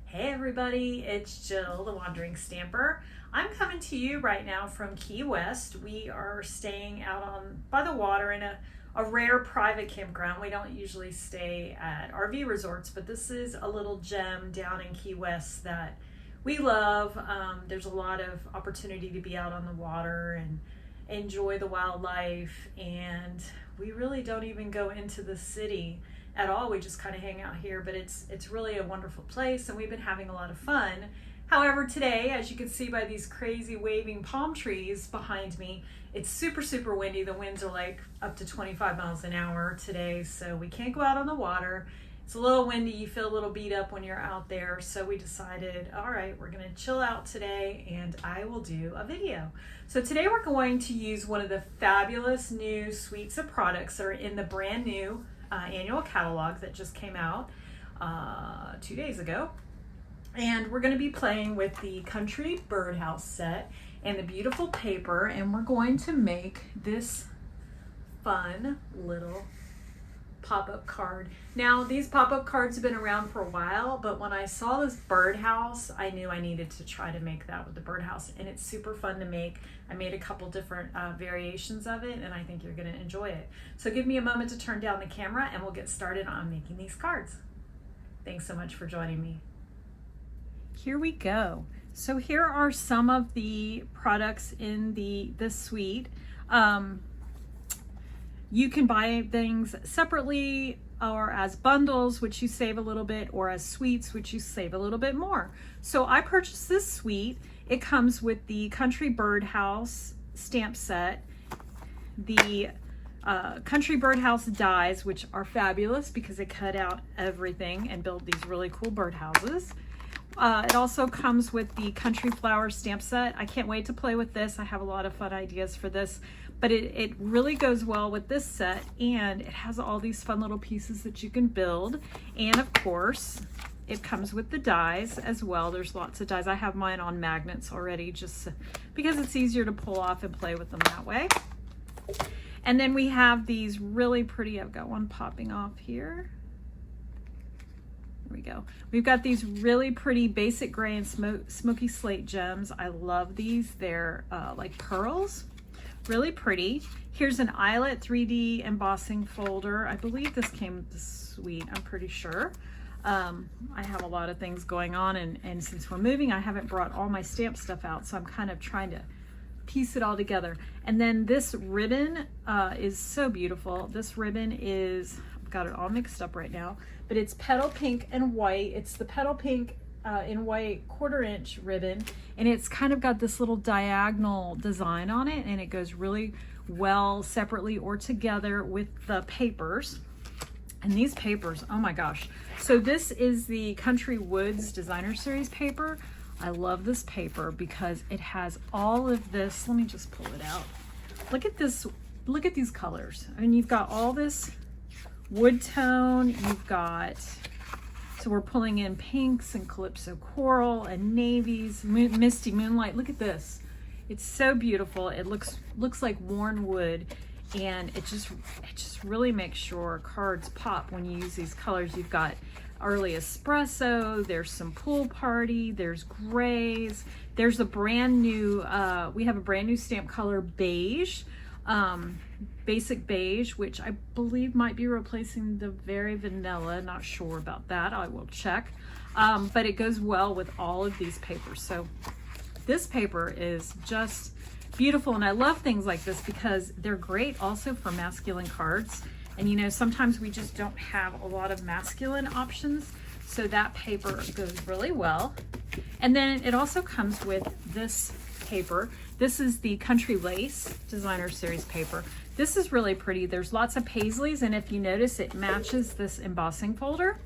Hey everybody, it's Jill, the Wandering Stamper. I'm coming to you right now from Key West. We are staying out by the water in a rare private campground. We don't usually stay at RV resorts, but this is a little gem down in Key West that we love. There's a lot of opportunity to be out on the water and enjoy the wildlife, and we really don't even go into the city at all. We just kind of hang out here, but it's really a wonderful place, and we've been having a lot of fun. However, today, as you can see by these crazy waving palm trees behind me, it's super windy. The winds are like up to 25 miles an hour today, so we can't go out on the water. It's a little windy. You feel a little beat up when you're out there, so we decided, all right, we're gonna chill out today and I will do a video. So today we're going to use one of the fabulous new suites of products that are in the brand new annual catalog that just came out 2 days ago. And we're going to be playing with the Country Birdhouse set and the beautiful paper, and we're going to make this fun little pop-up card. Now, these pop-up cards have been around for a while, but when I saw this birdhouse, I knew I needed to try to make that with the birdhouse, and it's super fun to make. I made a couple different variations of it, and I think you're going to enjoy it. So give me a moment to turn down the camera, and we'll get started on making these cards. Thanks so much for joining me. Here we go. So here are some of the products in this suite. You can buy things separately or as bundles, which you save a little bit, or as suites, which you save a little bit more. So I purchased this suite. It comes with the Country Birdhouse stamp set, the Country Birdhouse dies, which are fabulous because they cut out everything and build these really cool birdhouses. It also comes with the Country Flower stamp set. I can't wait to play with this. I have a lot of fun ideas for this, but it really goes well with this set, and it has all these fun little pieces that you can build. And of course, it comes with the dies as well. There's lots of dies. I have mine on magnets already just because it's easier to pull off and play with them that way. And then we have these really pretty, I've got one popping off here. There we go. We've got these really pretty basic gray and smoky slate gems. I love these. They're like pearls, really pretty. Here's an eyelet 3D embossing folder. I believe this came with the suite, I'm pretty sure. I have a lot of things going on, and since we're moving, I haven't brought all my stamp stuff out, so I'm kind of trying to piece it all together. And then this ribbon is so beautiful. This ribbon is, I've got it all mixed up right now, but it's petal pink and white. It's the petal pink in white 1/4 inch ribbon, and it's kind of got this little diagonal design on it, and it goes really well separately or together with the papers. And these papers, oh my gosh. So this is the Country Woods Designer Series paper. I love this paper because it has all of this. Let me just pull it out. Look at this, look at these colors. I mean, you've got all this wood tone, you've got, so we're pulling in pinks and calypso coral and navies, misty moonlight. Look at this. It's so beautiful. It looks like worn wood, and it just really makes sure cards pop when you use these colors. You've got early espresso, there's some pool party, there's grays, there's a brand new, we have a brand new stamp color beige, basic beige, which I believe might be replacing the very vanilla. Not sure about that, I will check. But it goes well with all of these papers. So this paper is just beautiful, and I love things like this because they're great also for masculine cards. And you know, sometimes we just don't have a lot of masculine options, so that paper goes really well. And then it also comes with this paper. This is the Country Lace Designer Series paper. This is really pretty. There's lots of paisleys, and if you notice, it matches this embossing folder.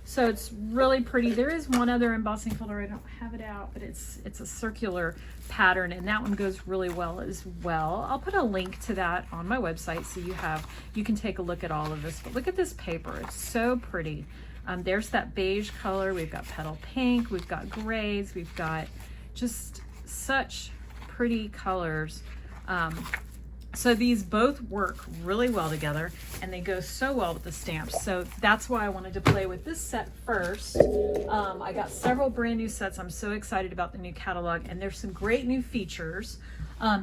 So it's really pretty. There is one other embossing folder, I don't have it out, but it's a circular pattern, and that one goes really well as well. I'll put a link to that on my website so you can take a look at all of this. But look at this paper, it's so pretty. There's that beige color, we've got petal pink, we've got grays, we've got just such pretty colors. So these both work really well together, and they go so well with the stamps. So that's why I wanted to play with this set first. I got several brand new sets. I'm so excited about the new catalog, and there's some great new features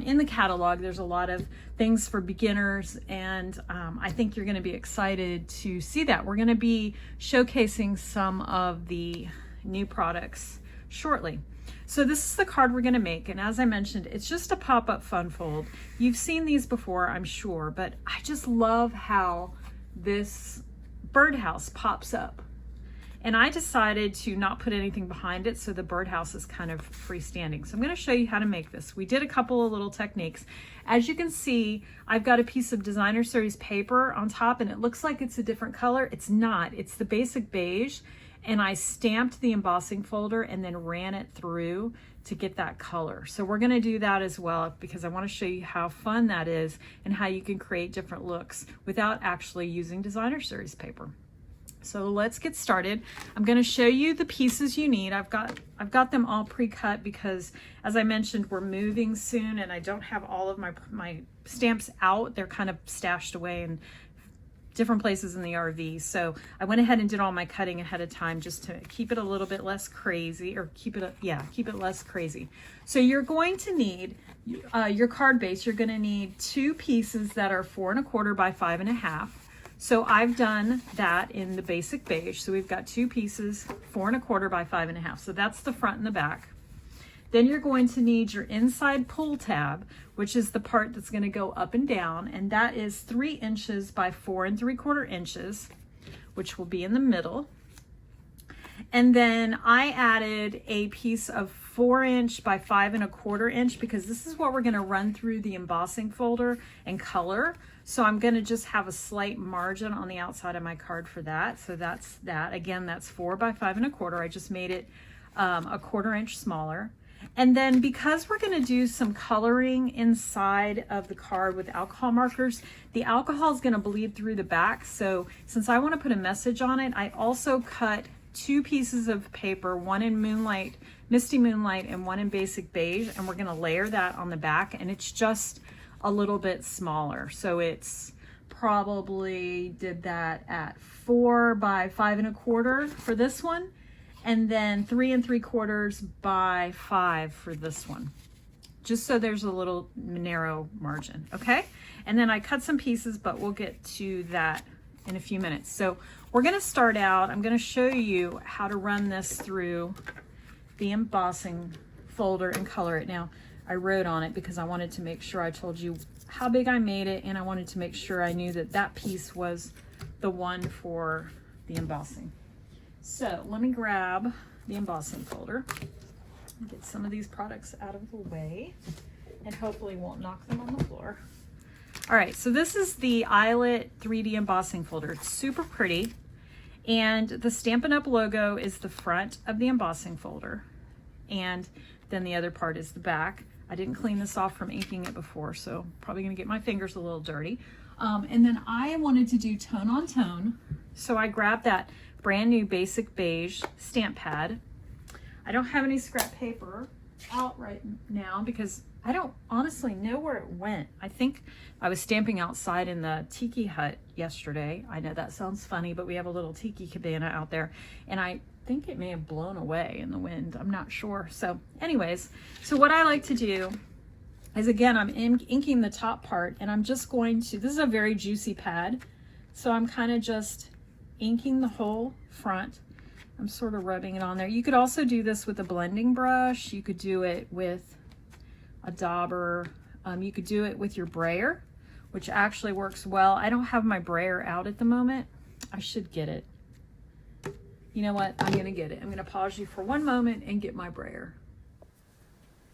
in the catalog. There's a lot of things for beginners, and I think you're going to be excited to see that. We're going to be showcasing some of the new products shortly. So this is the card we're going to make, and as I mentioned, it's just a pop-up fun fold. You've seen these before, I'm sure, but I just love how this birdhouse pops up. And I decided to not put anything behind it, so the birdhouse is kind of freestanding. So I'm going to show you how to make this. We did a couple of little techniques. As you can see, I've got a piece of designer series paper on top, and it looks like it's a different color. It's not. It's the basic beige. And I stamped the embossing folder and then ran it through to get that color. So we're gonna do that as well, because I wanna show you how fun that is and how you can create different looks without actually using designer series paper. So let's get started. I'm gonna show you the pieces you need. I've got them all pre-cut because, as I mentioned, we're moving soon and I don't have all of my stamps out. They're kind of stashed away in different places in the RV. So I went ahead and did all my cutting ahead of time just to keep it a little bit less crazy, or keep it less crazy. So you're going to need your card base. You're going to need 2 pieces that are 4 1/4 by 5 1/2. So I've done that in the basic beige. So we've got 2 pieces, 4 1/4 by 5 1/2. So that's the front and the back. Then you're going to need your inside pull tab, which is the part that's going to go up and down, and that is 3 inches by 4 3/4 inches, which will be in the middle. And then I added a piece of 4 inch by 5 1/4 inch, because this is what we're going to run through the embossing folder and color. So I'm going to just have a slight margin on the outside of my card for that. So that's that. Again, that's 4 by 5 1/4. I just made it a 1/4 inch smaller. And then because we're going to do some coloring inside of the card with alcohol markers, the alcohol is going to bleed through the back. So since I want to put a message on it, I also cut 2 pieces of paper, one in Moonlight, Misty Moonlight, and one in Basic Beige, and we're going to layer that on the back, and it's just a little bit smaller. So it's probably did that at 4 by 5 1/4 for this one, and then 3 3/4 by 5 for this one, just so there's a little narrow margin. Okay, and then I cut some pieces, but we'll get to that in a few minutes. So we're going to start out, I'm going to show you how to run this through the embossing folder and color it. Now I wrote on it because I wanted to make sure I told you how big I made it, and I wanted to make sure I knew that that piece was the one for the embossing. So let me grab the embossing folder and get some of these products out of the way, and hopefully won't knock them on the floor. All right, so this is the Eyelet 3D embossing folder. It's super pretty, and the Stampin' Up! Logo is the front of the embossing folder, and then the other part is the back. I didn't clean this off from inking it before, so probably gonna get my fingers a little dirty. And then I wanted to do tone on tone, so I grabbed that brand new Basic Beige stamp pad. I don't have any scrap paper out right now because I don't honestly know where it went. I think I was stamping outside in the tiki hut yesterday. I know that sounds funny, but we have a little tiki cabana out there, and I think it may have blown away in the wind. I'm not sure. So anyways, so what I like to do is, again, I'm inking the top part, and I'm just going to, this is a very juicy pad, so I'm kind of just inking the whole front. I'm sort of rubbing it on there. You could also do this with a blending brush. You could do it with a dauber. You could do it with your brayer, which actually works well. I don't have my brayer out at the moment. I should get it. You know what? I'm gonna get it. I'm gonna pause you for one moment and get my brayer.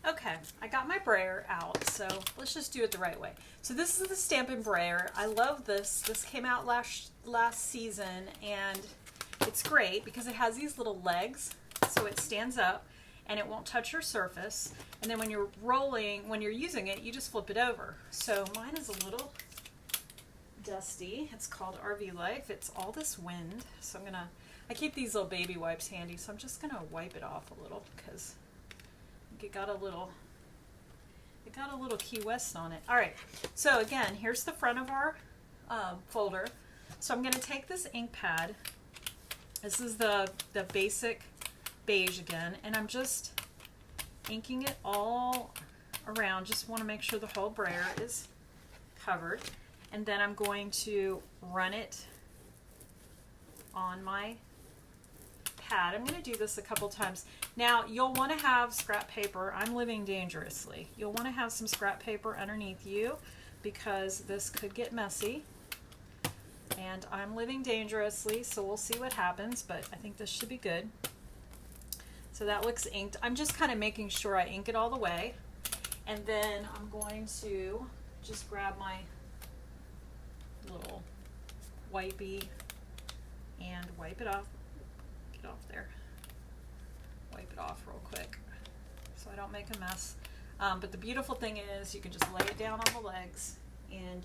Okay, I got my brayer out, so let's just do it the right way. So this is the Stampin' Brayer. I love this. This came out last season, and it's great because it has these little legs, so it stands up and it won't touch your surface. And then when you're rolling, when you're using it, you just flip it over. So mine is a little dusty. It's called RV Life. It's all this wind, so I keep these little baby wipes handy, so I'm just gonna wipe it off a little because it got a little It got a little Key West on it. All right, so again, here's the front of our folder. So I'm going to take this ink pad. This is the basic beige again, and I'm just inking it all around. Just want to make sure the whole brayer is covered. And then I'm going to run it on my pad. I'm going to do this a couple times. Now, you'll want to have scrap paper. I'm living dangerously. You'll want to have some scrap paper underneath you because this could get messy. And I'm living dangerously, so we'll see what happens, but I think this should be good. So that looks inked. I'm just kind of making sure I ink it all the way. And then I'm going to just grab my little wipey and wipe it off. Get off there. Wipe it off real quick so I don't make a mess. But the beautiful thing is you can just lay it down on the legs and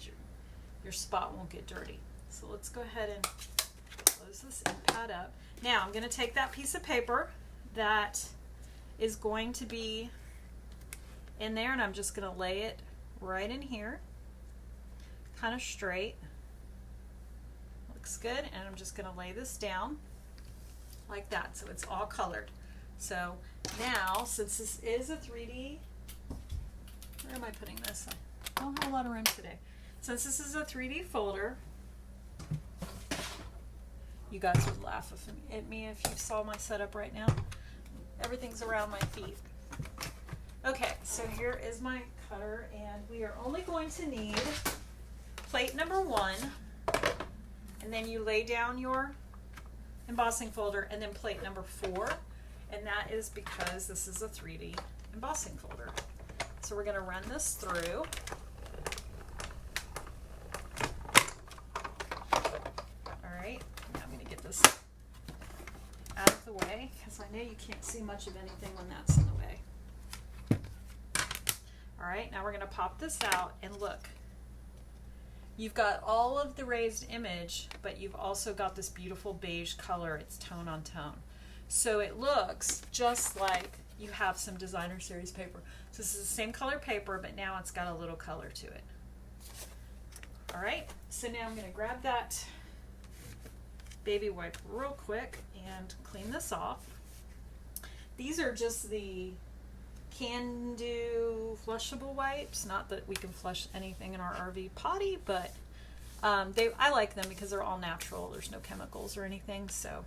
your spot won't get dirty. So let's go ahead and close this ink pad up. Now I'm going to take that piece of paper that is going to be in there, and I'm just going to lay it right in here, kind of straight. Looks good. And I'm just going to lay this down like that so it's all colored. So now, since this is a 3D, where am I putting this? I don't have a lot of room today. Since this is a 3D folder, you guys would laugh at me if you saw my setup right now. Everything's around my feet. Okay, so here is my cutter, and we are only going to need plate number 1, and then you lay down your embossing folder, and then plate number 4, and that is because this is a 3D embossing folder. So we're going to run this through. All right, now I'm going to get this out of the way because I know you can't see much of anything when that's in the way. All right, now we're going to pop this out, and look. You've got all of the raised image, but you've also got this beautiful beige color. It's tone on tone. So it looks just like you have some designer series paper. So this is the same color paper, but now it's got a little color to it. All right, so now I'm going to grab that baby wipe real quick and clean this off. These are just the Can Do flushable wipes. Not that we can flush anything in our RV potty, but I like them because they're all natural. There's no chemicals or anything, so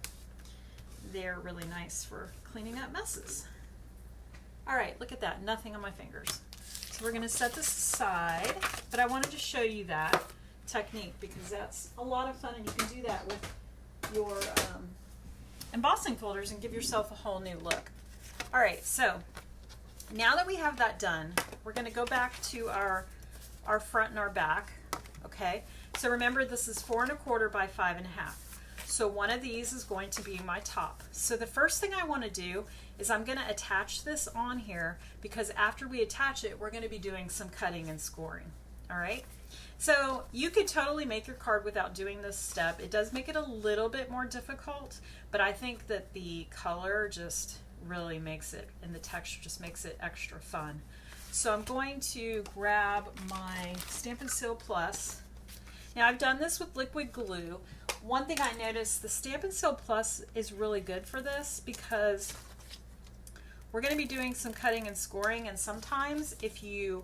they're really nice for cleaning up messes. All right, look at that, nothing on my fingers. So we're going to set this aside, but I wanted to show you that technique because that's a lot of fun, and you can do that with your embossing folders and give yourself a whole new look. All right, so now that we have that done, we're going to go back to our front and our back. Okay, so remember this is 4 1/4 by 5 1/2. So one of these is going to be my top. So the first thing I want to do is I'm going to attach this on here because after we attach it, we're going to be doing some cutting and scoring. All right. So you could totally make your card without doing this step. It does make it a little bit more difficult, but I think that the color just really makes it, and the texture just makes it extra fun. So I'm going to grab my Stampin' Seal Plus. Now I've done this with liquid glue. One thing I noticed, the Stampin' Seal Plus is really good for this because we're going to be doing some cutting and scoring, and sometimes if you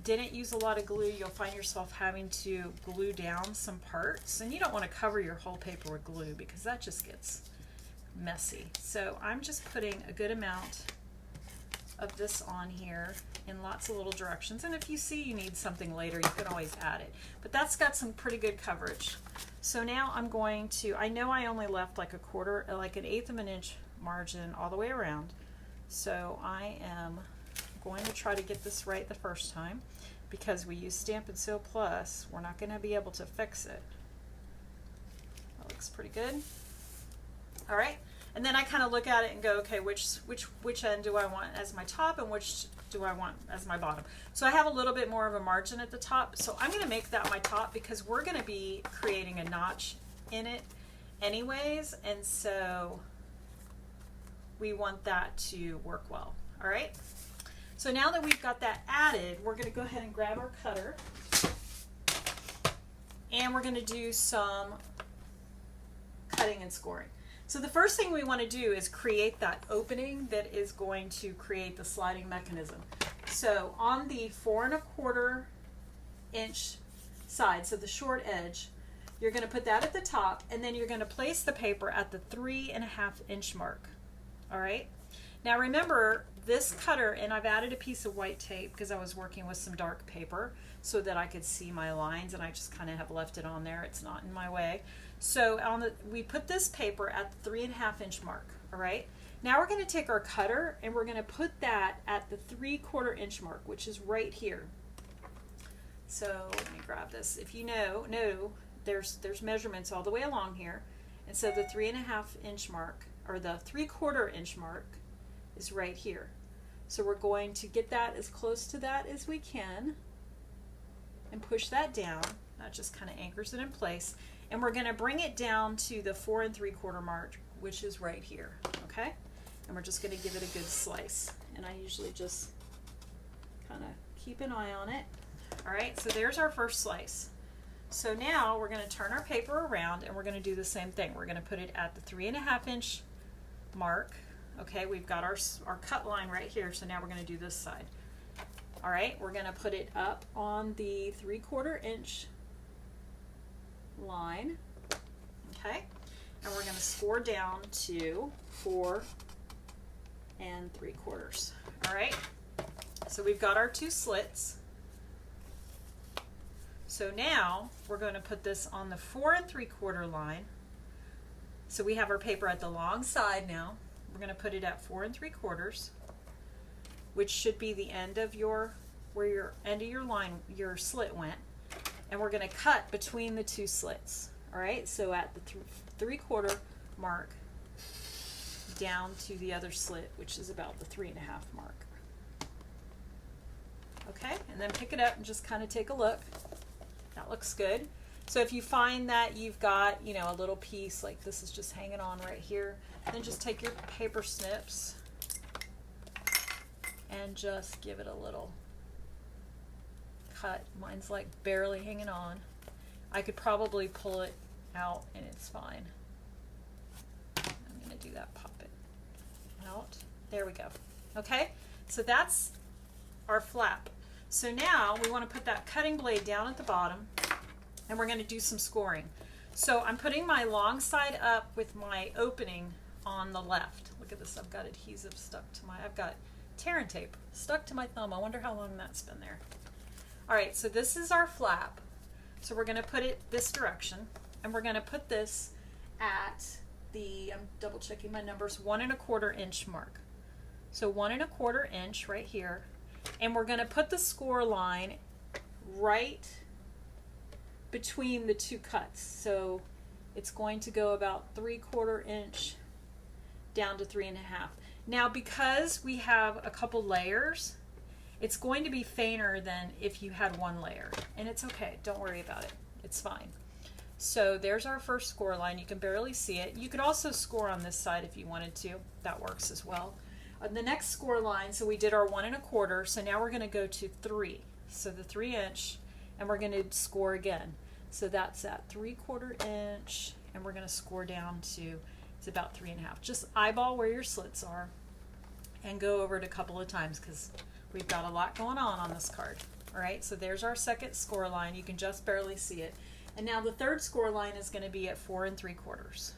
didn't use a lot of glue, you'll find yourself having to glue down some parts, and you don't want to cover your whole paper with glue because that just gets messy. So I'm just putting a good amount of this on here in lots of little directions, and if you see you need something later, you can always add it, but that's got some pretty good coverage. So now I'm going to, I know I only left like like 1/8 of an inch margin all the way around, so I am going to try to get this right the first time. Because we use Stampin' Seal Plus, we're not going to be able to fix it. That looks pretty good. All right, and then I kind of look at it and go, okay, which end do I want as my top and which do I want as my bottom? So I have a little bit more of a margin at the top, so I'm going to make that my top because we're going to be creating a notch in it anyways, and so we want that to work well. All right. So now that we've got that added, we're going to go ahead and grab our cutter, and we're going to do some cutting and scoring. So the first thing we want to do is create that opening that is going to create the sliding mechanism. So on the 4 1/4 inch side, so the short edge, you're going to put that at the top, and then you're going to place the paper at the 3 1/2 inch mark. All right. Now remember, this cutter, and I've added a piece of white tape because I was working with some dark paper so that I could see my lines, and I just kind of have left it on there. It's not in my way. So we put this paper at the 3 1/2 inch mark. All right. Now we're going to take our cutter and we're going to put that at the 3/4 inch mark, which is right here. So let me grab this. If you know, there's measurements all the way along here, and so the 3 1/2 inch mark, or the 3/4 inch mark, is right here. So we're going to get that as close to that as we can and push that down. That just kind of anchors it in place. And we're going to bring it down to the 4 3/4 mark, which is right here. Okay? And we're just going to give it a good slice. And I usually just kind of keep an eye on it. All right, so there's our first slice. So now we're going to turn our paper around and we're going to do the same thing. We're going to put it at the 3 1/2 inch mark. Okay, we've got our cut line right here, so now we're going to do this side. All right, we're going to put it up on the 3/4 inch line. Okay, and we're going to score down to 4 3/4. All right, so we've got our 2 slits. So now we're going to put this on the 4 3/4 line. So we have our paper at the long side now. We're going to put it at 4 3/4, which should be the end of where your end of your line, your slit went. And we're going to cut between the 2 slits. All right, so at the 3/4 mark down to the other slit, which is about the 3 1/2 mark. Okay, and then pick it up and just kind of take a look. That looks good. So if you find that you've got, a little piece like this is just hanging on right here, then just take your paper snips and just give it a little cut. Mine's like barely hanging on. I could probably pull it out and it's fine. I'm going to do that, pop it out. There we go. Okay, so that's our flap. So now we want to put that cutting blade down at the bottom, and we're going to do some scoring. So I'm putting my long side up with my opening on the left. Look at this, I've got adhesive stuck to I've got tear and tape stuck to my thumb. I wonder how long that's been there. All right, so this is our flap. So we're going to put it this direction, and we're going to put this at the, I'm double checking my numbers, 1 1/4 inch mark. So 1 1/4 inch right here. And we're going to put the score line right between the 2 cuts. So it's going to go about 3/4 inch down to 3 1/2. Now, because we have a couple layers, it's going to be fainter than if you had 1 layer. And it's okay. Don't worry about it. It's fine. So there's our first score line. You can barely see it. You could also score on this side if you wanted to. That works as well. The next score line, so we did our 1 1/4, so now we're going to go to 3. So the 3 inch, and we're going to score again. So that's at 3/4 inch, and we're going to score down to, it's about 3 1/2. Just eyeball where your slits are and go over it a couple of times because we've got a lot going on this card. All right, so there's our second score line. You can just barely see it. And now the third score line is going to be at 4 3/4.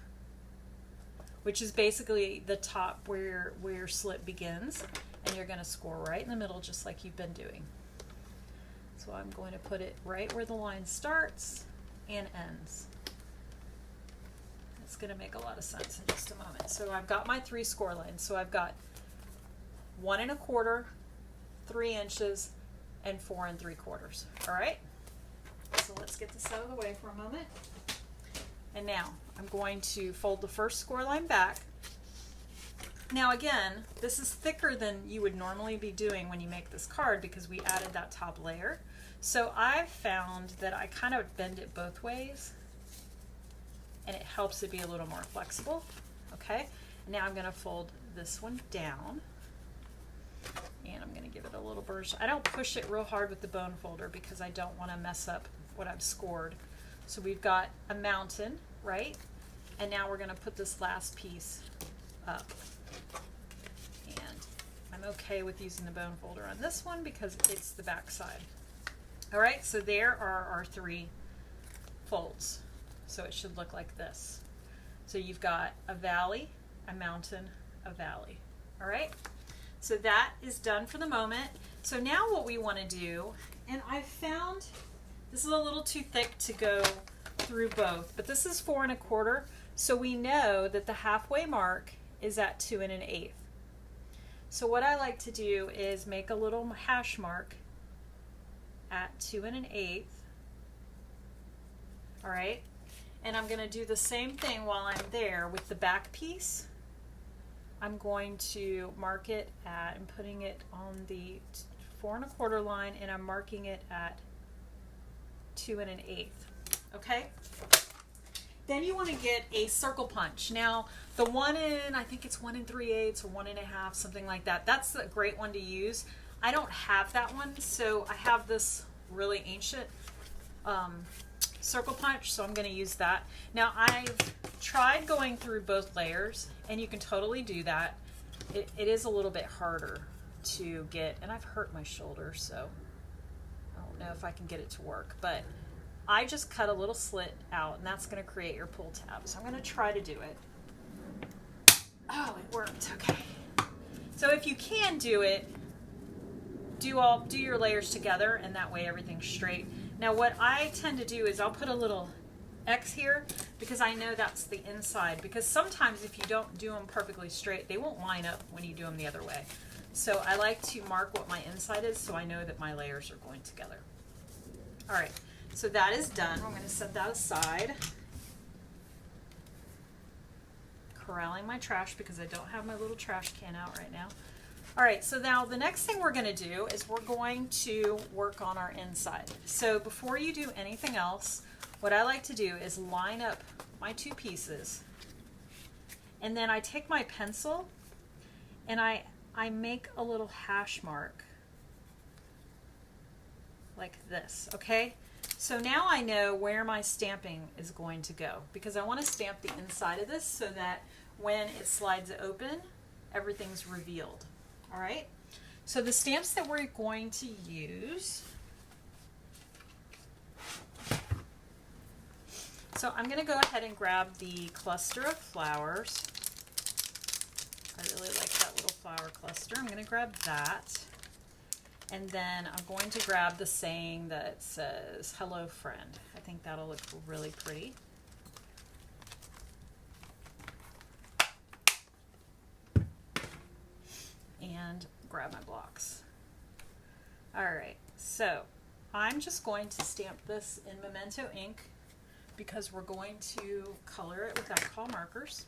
Which is basically the top where your slit begins, and you're going to score right in the middle just like you've been doing. So I'm going to put it right where the line starts and ends. It's going to make a lot of sense in just a moment. So I've got my 3 score lines. So I've got 1 1/4, 3 inches, and 4 3/4. All right? So let's get this out of the way for a moment. And now I'm going to fold the first score line back. Now again, this is thicker than you would normally be doing when you make this card because we added that top layer. So I've found that I kind of bend it both ways and it helps it be a little more flexible. Okay, now I'm going to fold this one down And I'm going to give it a little burnish. I don't push it real hard with the bone folder because I don't want to mess up what I've scored. So we've got a mountain, right? And now we're going to put this last piece up. And I'm okay with using the bone folder on this one because it's the back side. All right, so there are our 3 folds. So it should look like this. So you've got a valley, a mountain, a valley. All right, so that is done for the moment. So now what we want to do, and I found this is a little too thick to go through both, but this is 4 1/4, so we know that the halfway mark is at 2 1/8. So what I like to do is make a little hash mark at 2 1/8. All right, and I'm going to do the same thing while I'm there with the back piece. I'm going to mark it at, I'm putting it on the 4 1/4 line, and I'm marking it at 2 1/8. Okay? Then you want to get a circle punch. Now, the I think it's 1 3/8 or 1 1/2, something like that. That's a great one to use. I don't have that one, so I have this really ancient circle punch, so I'm going to use that. Now, I've tried going through both layers, and you can totally do that. It is a little bit harder to get, and I've hurt my shoulder, so I don't know if I can get it to work, but I just cut a little slit out, and that's going to create your pull tab. So I'm going to try to do it. Oh, it worked. Okay. So if you can do it, do your layers together, and that way everything's straight. Now what I tend to do is I'll put a little X here because I know that's the inside, because sometimes if you don't do them perfectly straight, they won't line up when you do them the other way. So I like to mark what my inside is so I know that my layers are going together. All right, so that is done. I'm going to set that aside. Corralling my trash because I don't have my little trash can out right now. All right, so now the next thing we're going to do is we're going to work on our inside. So before you do anything else, what I like to do is line up my 2 pieces, and then I take my pencil and I make a little hash mark like this, okay? So now I know where my stamping is going to go, because I want to stamp the inside of this so that when it slides open, everything's revealed. All right, so the stamps that we're going to use, so I'm going to go ahead and grab the cluster of flowers. I really like that little flower cluster. I'm going to grab that, and then I'm going to grab the saying that says, "Hello, friend." I think that'll look really pretty. And grab my blocks. All right, so I'm just going to stamp this in Memento ink because we're going to color it with alcohol markers.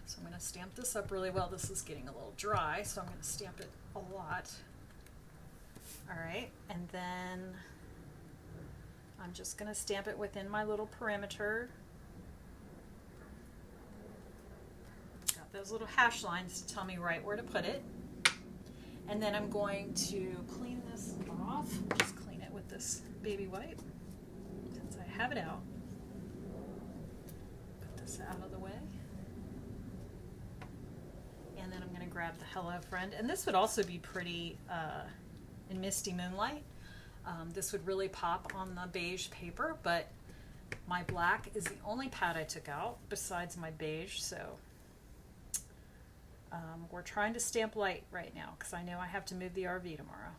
So I'm going to stamp this up really well. This is getting a little dry, so I'm going to stamp it a lot. All right, and then I'm just going to stamp it within my little perimeter. Those little hash lines to tell me right where to put it. And then I'm going to clean this off. Just clean it with this baby wipe since I have it out. Put this out of the way. And then I'm going to grab the "Hello, Friend." And this would also be pretty in misty moonlight. This would really pop on the beige paper, but my black is the only pad I took out besides my beige, so we're trying to stamp light right now because I know I have to move the RV tomorrow.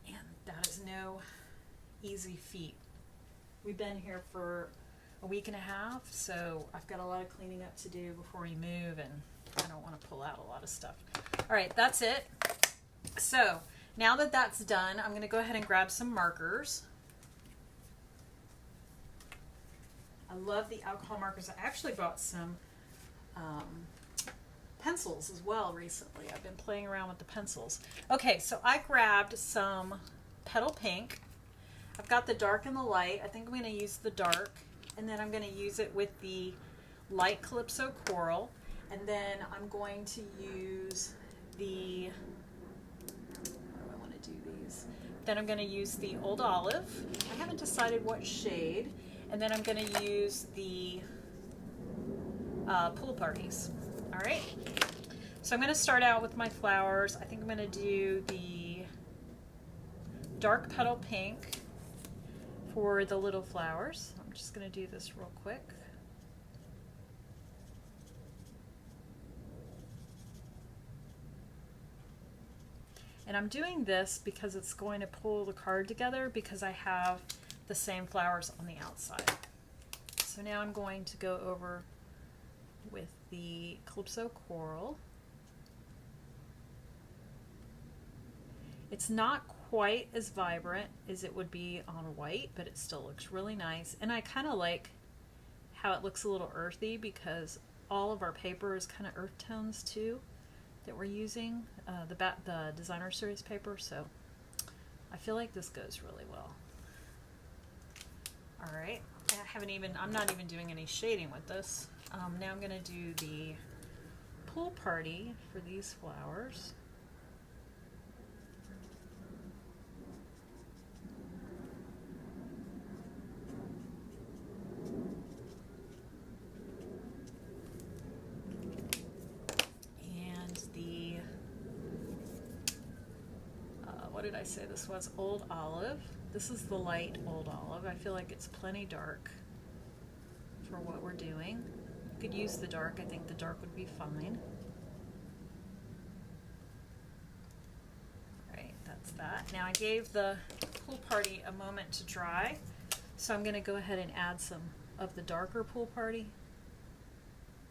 And that is no easy feat. We've been here for a week and a half, so I've got a lot of cleaning up to do before we move, and I don't want to pull out a lot of stuff. All right, that's it. So now that that's done, I'm going to go ahead and grab some markers. I love the alcohol markers. I actually bought some pencils as well recently. I've been playing around with the pencils. Okay, so I grabbed some Petal Pink. I've got the dark and the light. I think I'm going to use the dark, and then I'm going to use it with the light Calypso Coral, and then I'm going to use the, how do I want to do these? Then I'm going to use the Old Olive. I haven't decided what shade. And then I'm going to use the Pool Parties. All right. So I'm going to start out with my flowers. I think I'm going to do the dark petal pink for the little flowers. I'm just going to do this real quick. And I'm doing this because it's going to pull the card together because I have the same flowers on the outside. So now I'm going to go over with the Calypso Coral. It's not quite as vibrant as it would be on white, but it still looks really nice. And I kind of like how it looks a little earthy because all of our paper is kind of earth tones too that we're using, the designer series paper, so I feel like this goes really well. All right, I'm not even doing any shading with this. Now I'm gonna do the Pool Party for these flowers. What did I say this was? Old Olive. This is the light Old Olive. I feel like it's plenty dark for what we're doing. You could use the dark. I think the dark would be fine. All right, that's that. Now I gave the Pool Party a moment to dry, so I'm going to go ahead and add some of the darker Pool Party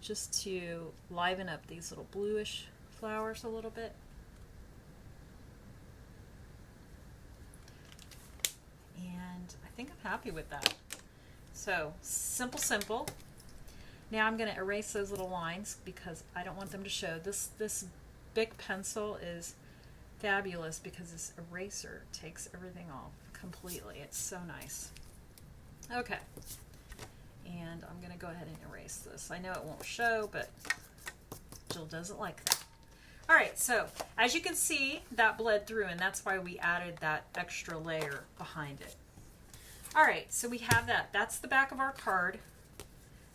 just to liven up these little bluish flowers a little bit. And I think I'm happy with that. So simple. Now I'm going to erase those little lines because I don't want them to show. This Bic pencil is fabulous because this eraser takes everything off completely. It's so nice. Okay. And I'm going to go ahead and erase this. I know it won't show, but Jill doesn't like that. All right, so as you can see, that bled through, and that's why we added that extra layer behind it. All right, so we have that. That's the back of our card.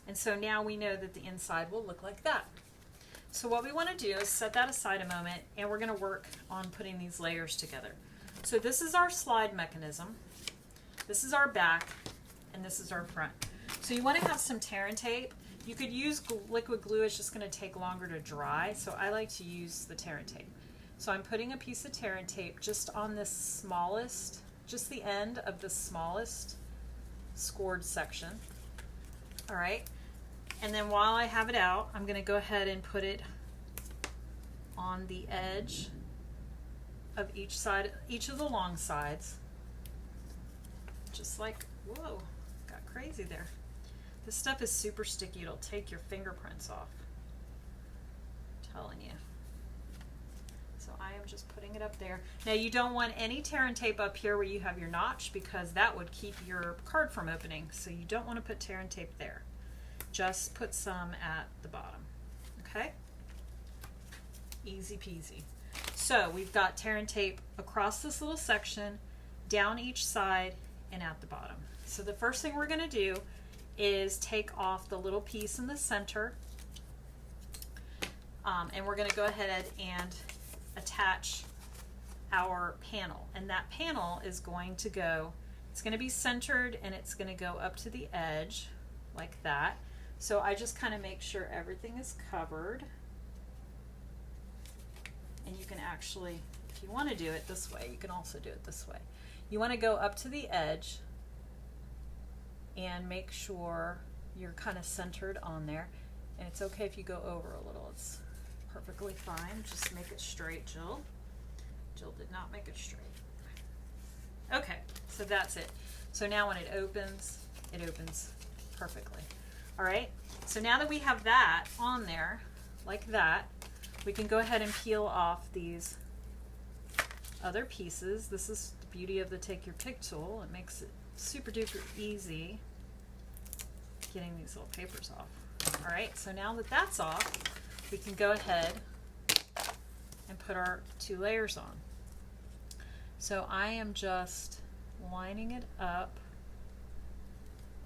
And so now we know that the inside will look like that. So what we want to do is set that aside a moment, and we're going to work on putting these layers together. So this is our slide mechanism. This is our back, and this is our front. So you want to have some tear and tape. You could use liquid glue, it's just going to take longer to dry, so I like to use the tear and tape. So I'm putting a piece of tear and tape just on this smallest, just the end of the smallest scored section. All right, and then while I have it out, I'm going to go ahead and put it on the edge of each side, each of the long sides, just like, whoa, got crazy there. This stuff is super sticky. It'll take your fingerprints off. I'm telling you. So I am just putting it up there. Now you don't want any tear and tape up here where you have your notch because that would keep your card from opening. So you don't want to put tear and tape there. Just put some at the bottom. Okay? Easy peasy. So we've got tear and tape across this little section, down each side, and at the bottom. So the first thing we're going to do is take off the little piece in the center, and we're going to go ahead and attach our panel, and that panel is going to go, it's going to be centered and it's going to go up to the edge like that. So I just kind of make sure everything is covered, and you can actually, if you want to do it this way, you can also do it this way. You want to go up to the edge and make sure you're kind of centered on there. And it's okay if you go over a little. It's perfectly fine. Just make it straight, Jill. Jill did not make it straight. Okay, so that's it. So now when it opens perfectly. All right, so now that we have that on there, like that, we can go ahead and peel off these other pieces. This is the beauty of the Take Your Pick tool. It makes it super duper easy getting these little papers off. All right, so now that that's off, we can go ahead and put our 2 layers on. So I am just lining it up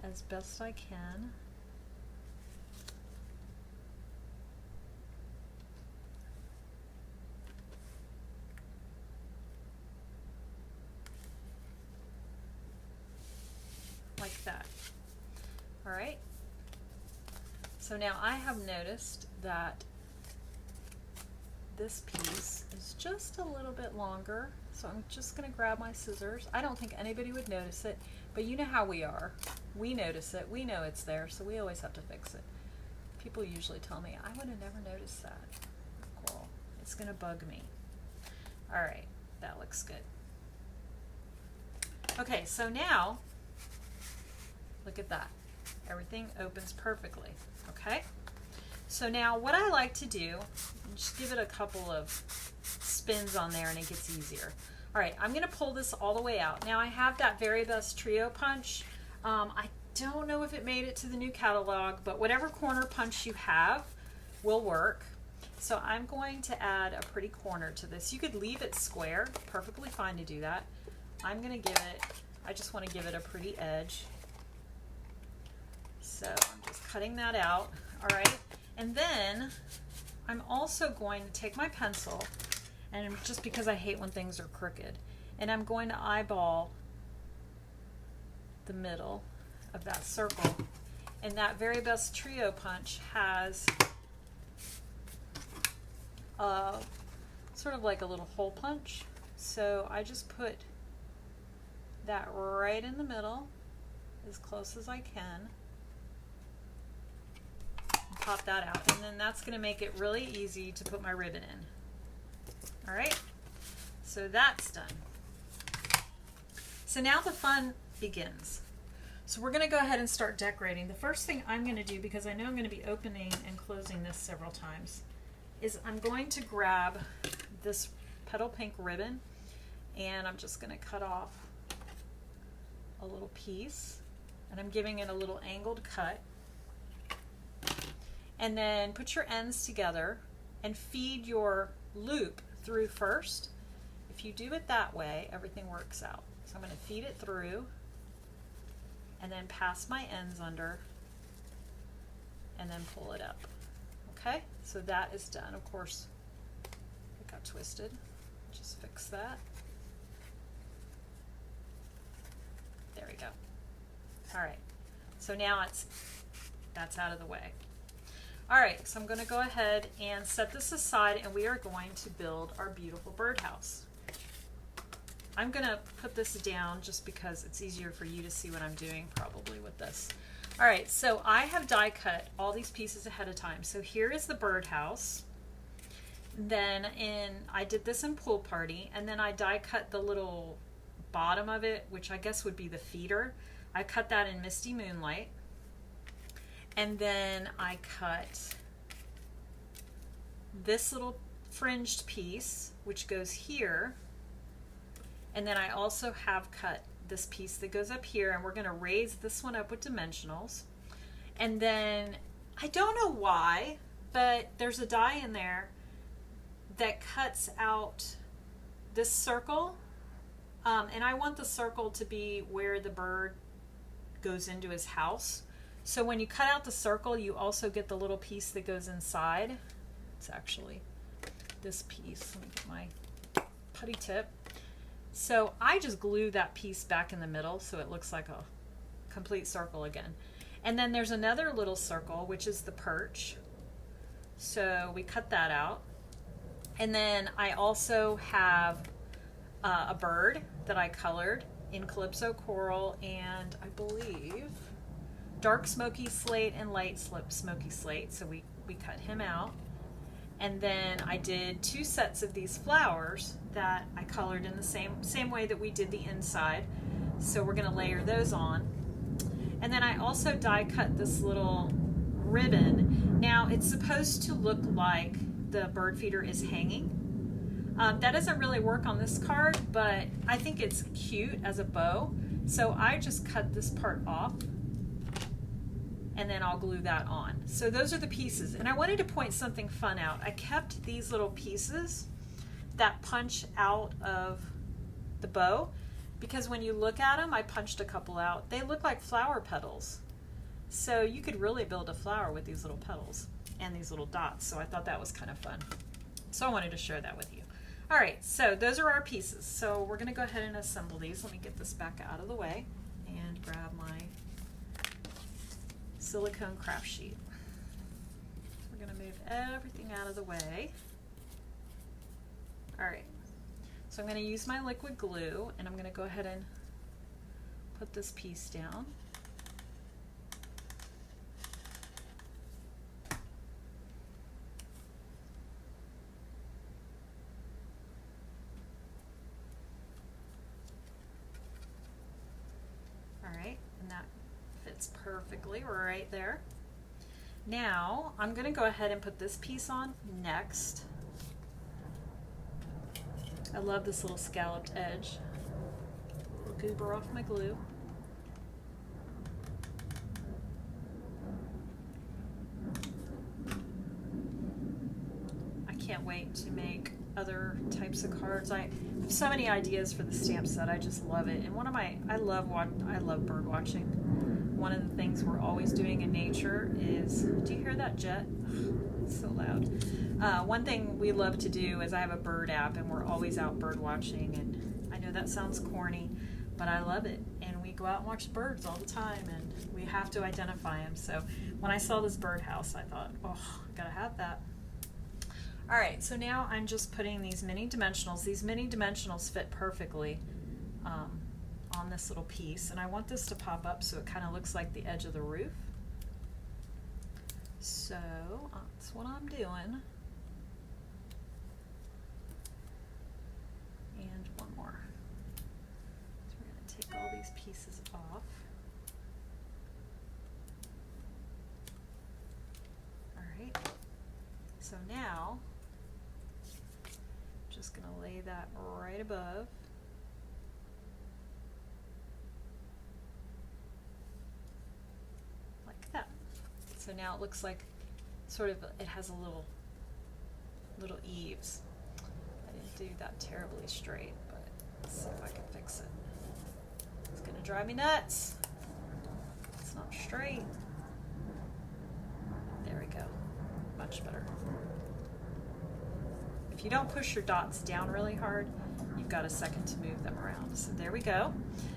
as best I can. Like that. All right. So now I have noticed that this piece is just a little bit longer. So I'm just going to grab my scissors. I don't think anybody would notice it, but you know how we are. We notice it. We know it's there, so we always have to fix it. People usually tell me, I would have never noticed that. Cool. It's going to bug me. All right. That looks good. Okay, so now, look at that. Everything opens perfectly. Okay? So now what I like to do, just give it a couple of spins on there and it gets easier. All right, I'm gonna pull this all the way out. Now I have that Very Best Trio punch. I don't know if it made it to the new catalog, but whatever corner punch you have will work. So I'm going to add a pretty corner to this. You could leave it square, perfectly fine to do that. I'm gonna give it, I just wanna give it a pretty edge. So I'm just cutting that out, all right? And then I'm also going to take my pencil, and just because I hate when things are crooked, and I'm going to eyeball the middle of that circle. And that Very Best Trio punch has sort of like a little hole punch. So I just put that right in the middle as close as I can. Pop that out, and then that's going to make it really easy to put my ribbon in. All right, so that's done. So now the fun begins. So we're going to go ahead and start decorating. The first thing I'm going to do, because I know I'm going to be opening and closing this several times, is I'm going to grab this petal pink ribbon, and I'm just going to cut off a little piece, and I'm giving it a little angled cut. And then put your ends together and feed your loop through first. If you do it that way, everything works out. So I'm going to feed it through and then pass my ends under and then pull it up. Okay, so that is done. Of course, it got twisted. Just fix that. There we go. All right, so now that's out of the way. All right, so I'm going to go ahead and set this aside, and we are going to build our beautiful birdhouse. I'm going to put this down just because it's easier for you to see what I'm doing probably with this. All right, so I have die cut all these pieces ahead of time. So here is the birdhouse. Then I did this in Pool Party, and then I die cut the little bottom of it, which I guess would be the feeder. I cut that in Misty Moonlight. And then I cut this little fringed piece, which goes here. And then I also have cut this piece that goes up here, and we're going to raise this one up with dimensionals. And then, I don't know why, but there's a die in there that cuts out this circle. And I want the circle to be where the bird goes into his house. So when you cut out the circle, you also get the little piece that goes inside. It's actually this piece. Let me get my putty tip. So I just glue that piece back in the middle so it looks like a complete circle again. And then there's another little circle, which is the perch. So we cut that out. And then I also have a bird that I colored in Calypso Coral and I believe dark smoky slate and light smoky slate, so we cut him out. And then I did 2 sets of these flowers that I colored in the same way that we did the inside. So we're going to layer those on. And then I also die cut this little ribbon. Now it's supposed to look like the bird feeder is hanging. That doesn't really work on this card, but I think it's cute as a bow. So I just cut this part off, and then I'll glue that on. So those are the pieces. And I wanted to point something fun out. I kept these little pieces that punch out of the bow, because when you look at them, I punched a couple out, they look like flower petals. So you could really build a flower with these little petals and these little dots. So I thought that was kind of fun. So I wanted to share that with you. All right, so those are our pieces. So we're gonna go ahead and assemble these. Let me get this back out of the way and grab my silicone craft sheet. We're gonna move everything out of the way. All right, so I'm gonna use my liquid glue and I'm gonna go ahead and put this piece down. Perfectly right there. Now I'm going to go ahead and put this piece on next. I love this little scalloped edge. A little goober off my glue. I can't wait to make other types of cards. I have so many ideas for the stamp set. I just love it. And I love bird watching. One of the things we're always doing in nature is, do you hear that jet? It's so loud. One thing we love to do is I have a bird app and we're always out bird watching, and I know that sounds corny, but I love it. And we go out and watch birds all the time and we have to identify them. So when I saw this birdhouse, I thought, oh, gotta have that. All right, so now I'm just putting these mini dimensionals. These mini dimensionals fit perfectly on this little piece, and I want this to pop up so it kind of looks like the edge of the roof. So that's what I'm doing. And one more. So we're going to take all these pieces off. All right. So now, just going to lay that right above. So now it looks like sort of, it has a little eaves. I didn't do that terribly straight, but let's see if I can fix it. It's gonna drive me nuts. It's not straight. There we go, much better. If you don't push your dots down really hard, you've got a second to move them around. So there we go.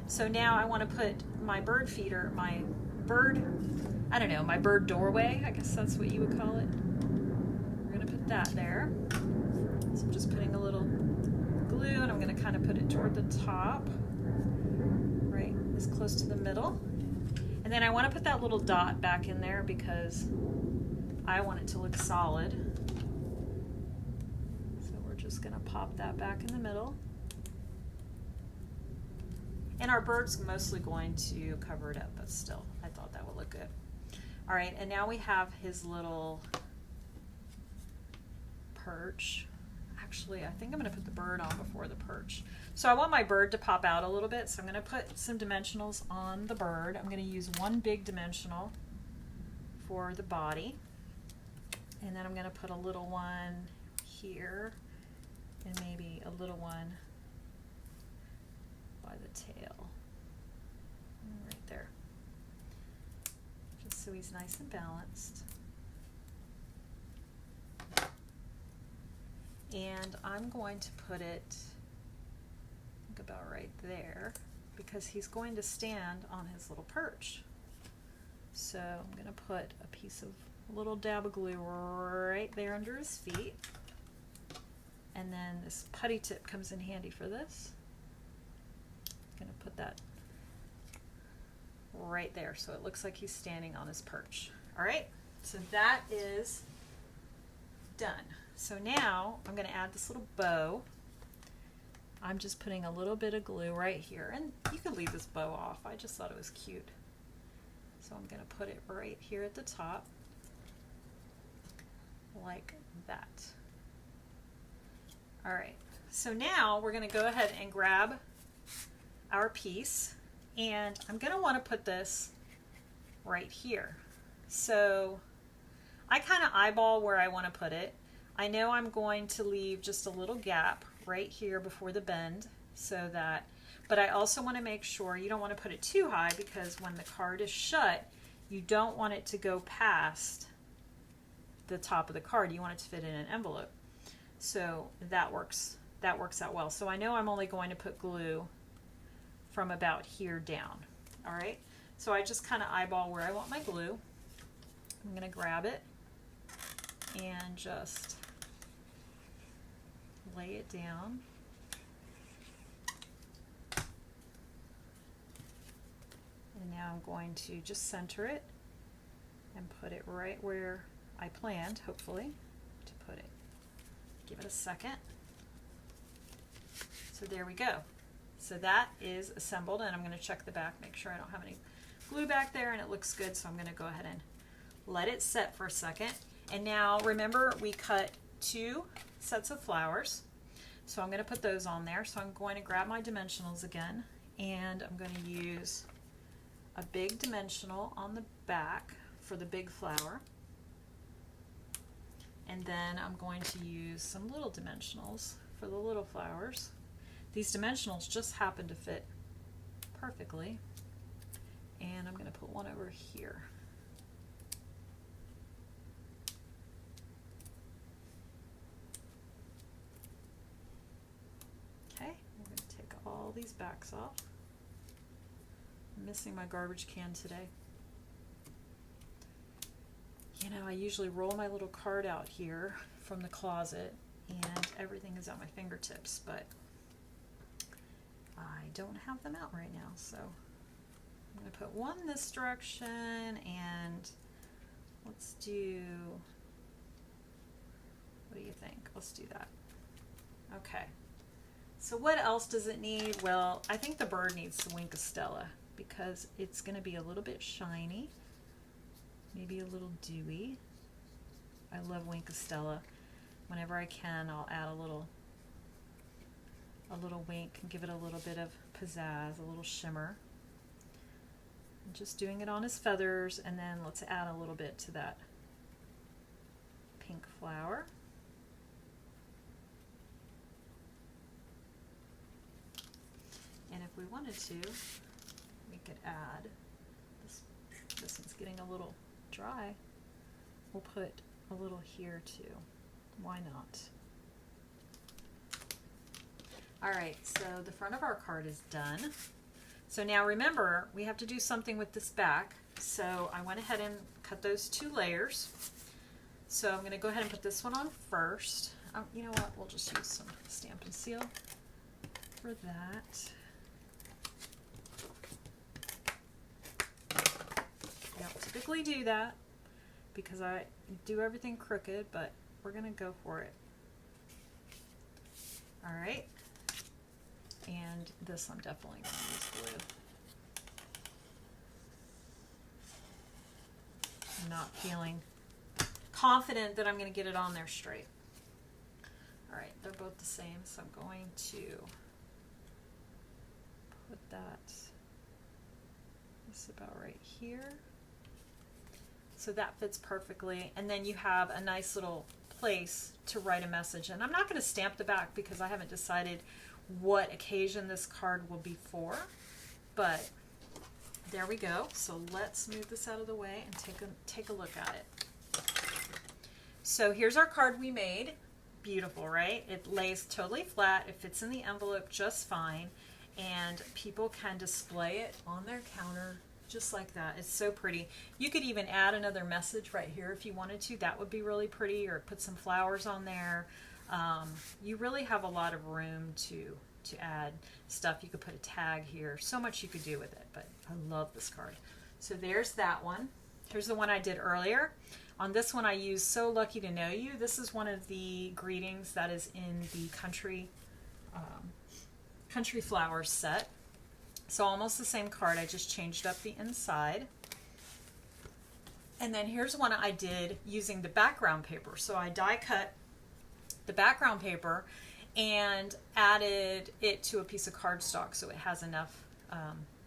So now I want to put my bird feeder, my bird doorway, I guess that's what you would call it. We're going to put that there. So I'm just putting a little glue and I'm going to kind of put it toward the top, right as close to the middle. And then I want to put that little dot back in there because I want it to look solid. So we're just going to pop that back in the middle. And our bird's mostly going to cover it up, but still, I thought that would look good. All right, and now we have his little perch. Actually, I think I'm gonna put the bird on before the perch. So I want my bird to pop out a little bit, so I'm gonna put some dimensionals on the bird. I'm gonna use one big dimensional for the body, and then I'm gonna put a little one here, and maybe a little one by the tail, right there, just so he's nice and balanced. And I'm going to put it, I think about right there, because he's going to stand on his little perch. So I'm going to put a piece of a little dab of glue right there under his feet, and then this putty tip comes in handy for this. Going to put that right there so it looks like he's standing on his perch. All right, so that is done. So now I'm going to add this little bow. I'm just putting a little bit of glue right here, and you could leave this bow off. I just thought it was cute. So I'm going to put it right here at the top like that. All right, so now we're going to go ahead and grab our piece, and I'm going to want to put this right here. So I kind of eyeball where I want to put it. I know I'm going to leave just a little gap right here before the bend so that, but I also want to make sure you don't want to put it too high because when the card is shut, you don't want it to go past the top of the card. You want it to fit in an envelope. So that works out well. So I know I'm only going to put glue from about here down. All right. So I just kind of eyeball where I want my glue. I'm going to grab it and just lay it down. And now I'm going to just center it and put it right where I planned, hopefully, to put it. Give it a second. So there we go. So that is assembled, and I'm going to check the back, make sure I don't have any glue back there, and it looks good. So I'm going to go ahead and let it set for a second. And now remember, we cut 2 sets of flowers. So I'm going to put those on there. So I'm going to grab my dimensionals again, and I'm going to use a big dimensional on the back for the big flower. And then I'm going to use some little dimensionals for the little flowers. These dimensionals just happen to fit perfectly. And I'm going to put one over here. Okay, I'm going to take all these backs off. I'm missing my garbage can today. You know, I usually roll my little card out here from the closet and everything is at my fingertips, but I don't have them out right now. So I'm going to put one this direction, and let's do, what do you think? Let's do that. Okay. So what else does it need? Well, I think the bird needs some Wink of Stella because it's going to be a little bit shiny. Maybe a little dewy. I love Wink of Stella. Whenever I can, I'll add a little wink and give it a little bit of pizzazz, a little shimmer. I'm just doing it on his feathers, and then let's add a little bit to that pink flower. And if we wanted to, we could add, this one's getting a little dry, we'll put a little here too. Why not? All right, so the front of our card is done. So now remember, we have to do something with this back. So I went ahead and cut those 2 layers. So I'm going to go ahead and put this one on first. You know what? We'll just use some Stampin' Seal for that. I don't typically do that because I do everything crooked, but we're going to go for it. All right. And this I'm definitely going to use glue. I'm not feeling confident that I'm going to get it on there straight. All right, they're both the same, so I'm going to put that just about right here. So that fits perfectly, and then you have a nice little place to write a message. And I'm not going to stamp the back because I haven't decided what occasion this card will be for, but there we go. So let's move this out of the way and take a look at it. So here's our card we made. Beautiful, right? It lays totally flat. It fits in the envelope just fine, and people can display it on their counter just like that. It's so pretty. You could even add another message right here if you wanted to. That would be really pretty, or put some flowers on there. You really have a lot of room to add stuff. You could put a tag here. So much you could do with it, but I love this card. So there's that one. Here's the one I did earlier. On this one I used So Lucky to Know You. This is one of the greetings that is in the Country Flowers set. So almost the same card, I just changed up the inside. And then here's one I did using the background paper. So I die cut the background paper and added it to a piece of cardstock so it has enough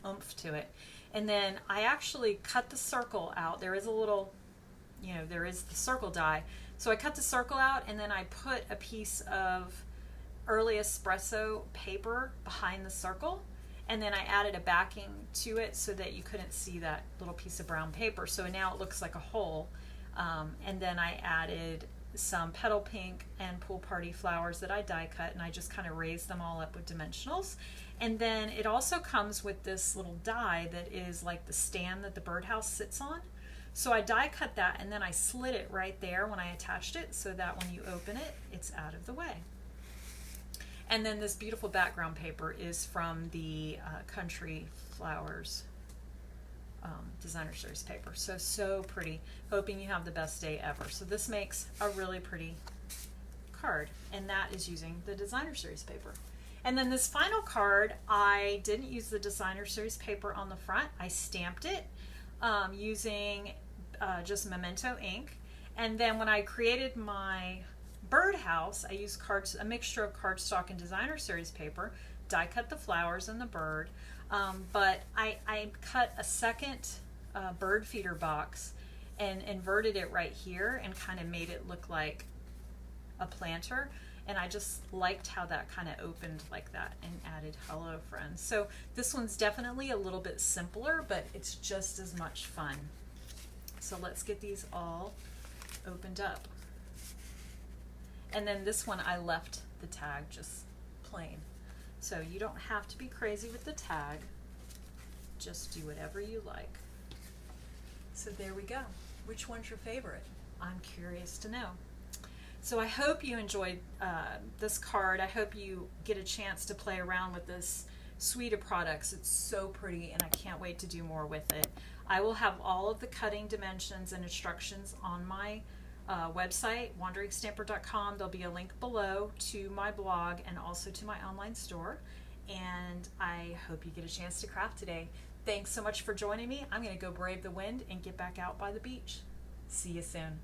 oomph to it. And then I actually cut the circle out. There is a little, there is the circle die, So I cut the circle out, and then I put a piece of early espresso paper behind the circle, and then I added a backing to it so that you couldn't see that little piece of brown paper. So now it looks like a hole. And then I added some petal pink and pool party flowers that I die cut, and I just kind of raised them all up with dimensionals. And then it also comes with this little die that is like the stand that the birdhouse sits on. So I die cut that, and then I slid it right there when I attached it so that when you open it, it's out of the way. And then this beautiful background paper is from the Country Flowers designer series paper. So pretty. Hoping you have the best day ever. So this makes a really pretty card, and that is using the designer series paper. And then this final card, I didn't use the designer series paper on the front. I stamped it using just Memento ink. And then when I created my birdhouse, I used a mixture of cardstock and designer series paper, die cut the flowers and the bird, but I cut a second bird feeder box and inverted it right here and kind of made it look like a planter. And I just liked how that kind of opened like that and added hello friends. So this one's definitely a little bit simpler, but it's just as much fun. So let's get these all opened up. And then this one I left the tag just plain. So you don't have to be crazy with the tag. Just do whatever you like. So there we go. Which one's your favorite? I'm curious to know. So I hope you enjoyed this card. I hope you get a chance to play around with this suite of products. It's so pretty, and I can't wait to do more with it. I will have all of the cutting dimensions and instructions on my website, wanderingstamper.com. There'll be a link below to my blog and also to my online store. And I hope you get a chance to craft today. Thanks so much for joining me. I'm going to go brave the wind and get back out by the beach. See you soon.